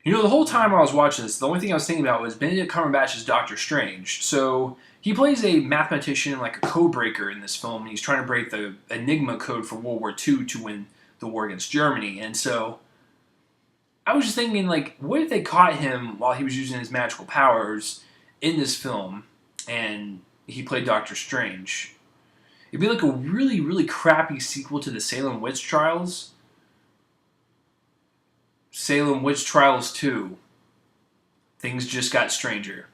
You know, the whole time I was watching this, the only thing I was thinking about was Benedict Cumberbatch's Doctor Strange. So he plays a mathematician, like a code breaker in this film, and he's trying to break the Enigma code for World War II to win the war against Germany. And so I was just thinking, like, what if they caught him while he was using his magical powers in this film, and he played Doctor Strange? It'd be like a really, really crappy sequel to the Salem Witch Trials. Salem Witch Trials 2. Things just got stranger.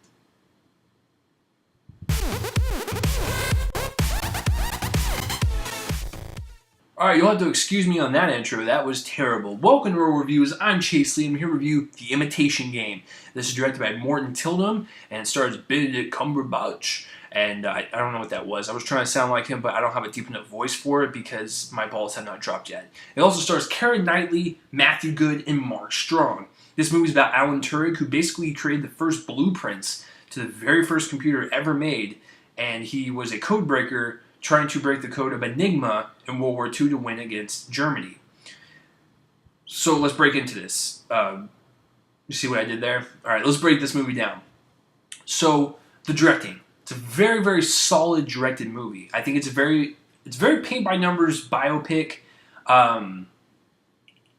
Alright, you'll have to excuse me on that intro. That was terrible. Welcome to our reviews. I'm Chase Lee, and I'm here to review The Imitation Game. This is directed by Morton Tildum, and it stars Benedict Cumberbatch. And I don't know what that was. I was trying to sound like him, but I don't have a deep enough voice for it because my balls have not dropped yet. It also stars Keira Knightley, Matthew Goode, and Mark Strong. This movie is about Alan Turing, who basically created the first blueprints to the very first computer ever made, and he was a code breaker trying to break the code of Enigma in World War II to win against Germany. So let's break into this. You see what I did there? Alright, let's break this movie down. So, the directing. It's a very, very solid directed movie. I think it's very paint by numbers biopic.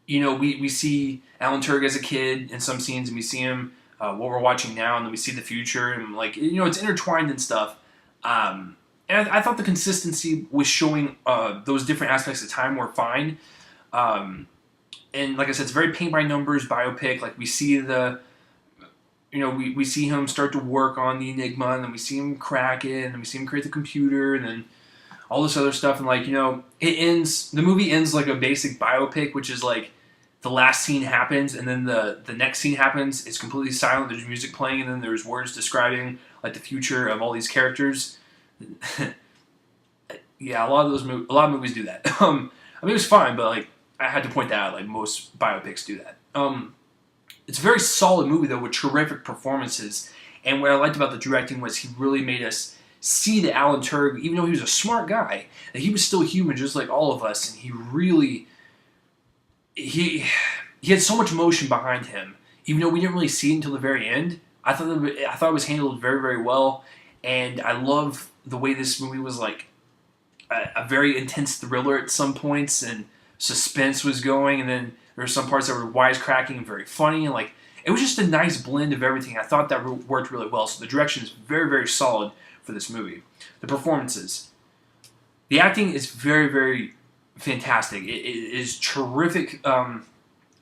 We see Alan Turing as a kid in some scenes, and we see him what we're watching now, and then we see the future, and it's intertwined and stuff. And I thought the consistency with showing those different aspects of time were fine. And like I said, it's very paint by numbers biopic. Like we see we see him start to work on the Enigma, and then we see him crack it, and then we see him create the computer, and then all this other stuff. And the movie ends like a basic biopic, which is like the last scene happens, and then the next scene happens. It's completely silent. There's music playing, and then there's words describing like the future of all these characters. Yeah, a lot of movies do that. It was fine, but like I had to point that out. Like most biopics do that. It's a very solid movie, though, with terrific performances. And what I liked about the directing was he really made us see that Alan Turing, even though he was a smart guy, that he was still human just like all of us. And he had so much emotion behind him. Even though we didn't really see it until the very end, I thought it was handled very, very well. And I love the way this movie was like a very intense thriller at some points, and suspense was going, and then there were some parts that were wisecracking and very funny, and it was just a nice blend of everything. I thought that worked really well. So the direction is very, very solid for this movie. The performances, the acting is very, very fantastic. It is terrific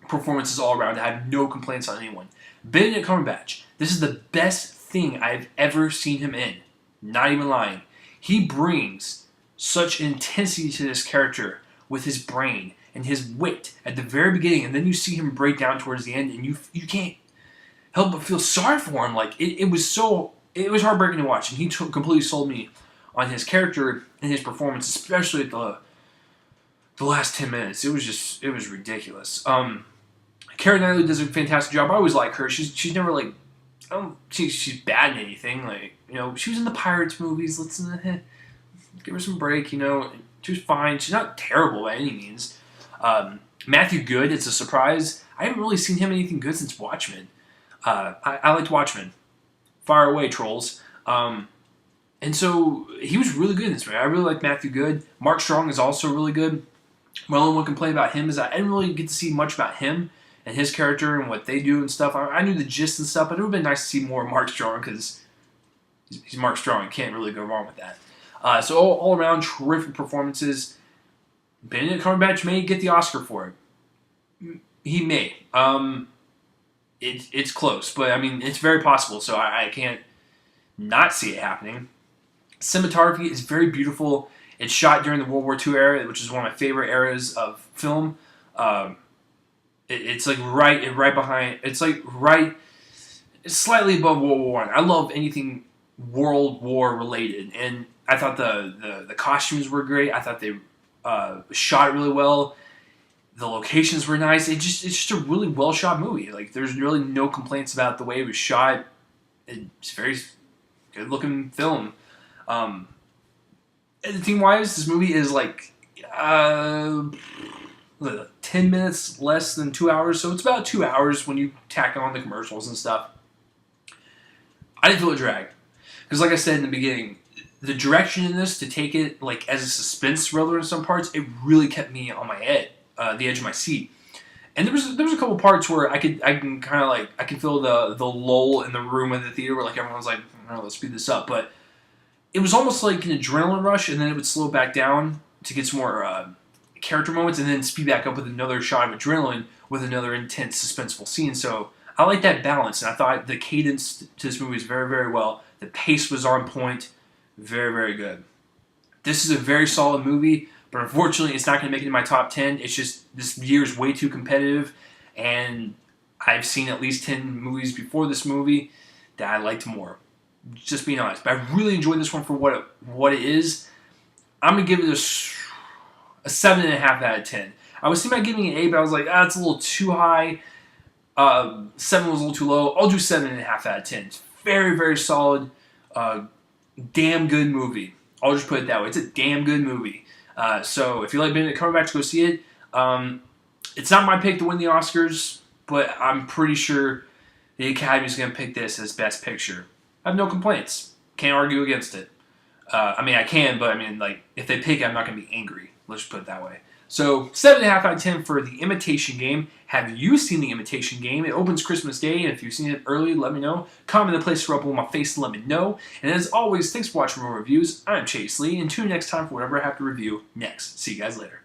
performances all around. I have no complaints on anyone. Benedict Cumberbatch, this is the best thing I've ever seen him in. Not even lying. He brings such intensity to this character with his brain and his wit at the very beginning, and then you see him break down towards the end, and you can't help but feel sorry for him. Like it was heartbreaking to watch, and he completely sold me on his character and his performance, especially at the last 10 minutes. It was ridiculous. Keira Knightley does a fantastic job. I always like her. She's never like she's bad in anything. She was in the Pirates movies. Let's give her some break. She was fine. She's not terrible by any means. Matthew Goode, it's a surprise. I haven't really seen him in anything good since Watchmen. I liked Watchmen. Fire away, trolls. And so he was really good in this movie. I really like Matthew Goode. Mark Strong is also really good. My only one complaint about him is I didn't really get to see much about him and his character and what they do and stuff. I knew the gist and stuff, but it would have been nice to see more Mark Strong because he's Mark Strong. You can't really go wrong with that. So all around, terrific performances. Benedict Cumberbatch may get the Oscar for it. He may. It's close, but it's very possible, so I can't not see it happening. Cinematography is very beautiful. It's shot during the World War II era, which is one of my favorite eras of film. It's like right behind. It's slightly above World War I. I love anything World War related, and I thought the costumes were great. I thought they shot it really well. The locations were nice. It's just a really well shot movie. Like there's really no complaints about the way it was shot. It's a very good looking film. Editing wise, this movie is like 10 minutes less than 2 hours, so it's about 2 hours when you tack on the commercials and stuff. I didn't feel it drag. Because like I said in the beginning, the direction in this to take it like as a suspense thriller in some parts, it really kept me on my the edge of my seat. And there was a couple parts where I can kind of like I can feel the lull in the room in the theater where like everyone's like, oh, let's speed this up. But it was almost like an adrenaline rush, and then it would slow back down to get some more character moments, and then speed back up with another shot of adrenaline with another intense suspenseful scene. So I like that balance, and I thought the cadence to this movie was very, very well. The pace was on point, very, very good. This is a very solid movie. But unfortunately, it's not going to make it in my top 10. It's just, this year is way too competitive. And I've seen at least 10 movies before this movie that I liked more. Just being honest. But I really enjoyed this one for what it is. I'm going to give it a 7.5 out of 10. I was thinking about giving it an 8, but I was like, it's a little too high. 7 was a little too low. I'll do 7.5 out of 10. It's very, very solid. Damn good movie. I'll just put it that way. It's a damn good movie. So if you like Benedict Cumberbatch, go see it. It's not my pick to win the Oscars, but I'm pretty sure the Academy is going to pick this as Best Picture. I have no complaints. Can't argue against it. I mean, I can, but I mean, like, if they pick it, I'm not going to be angry. Let's just put it that way. So 7.5 out of 10 for The Imitation Game. Have you seen The Imitation Game? It opens Christmas Day, and if you've seen it early, let me know. Comment in the place to rub on my face to let me know. And as always, thanks for watching more reviews. I'm Chase Lee, and tune in next time for whatever I have to review next. See you guys later.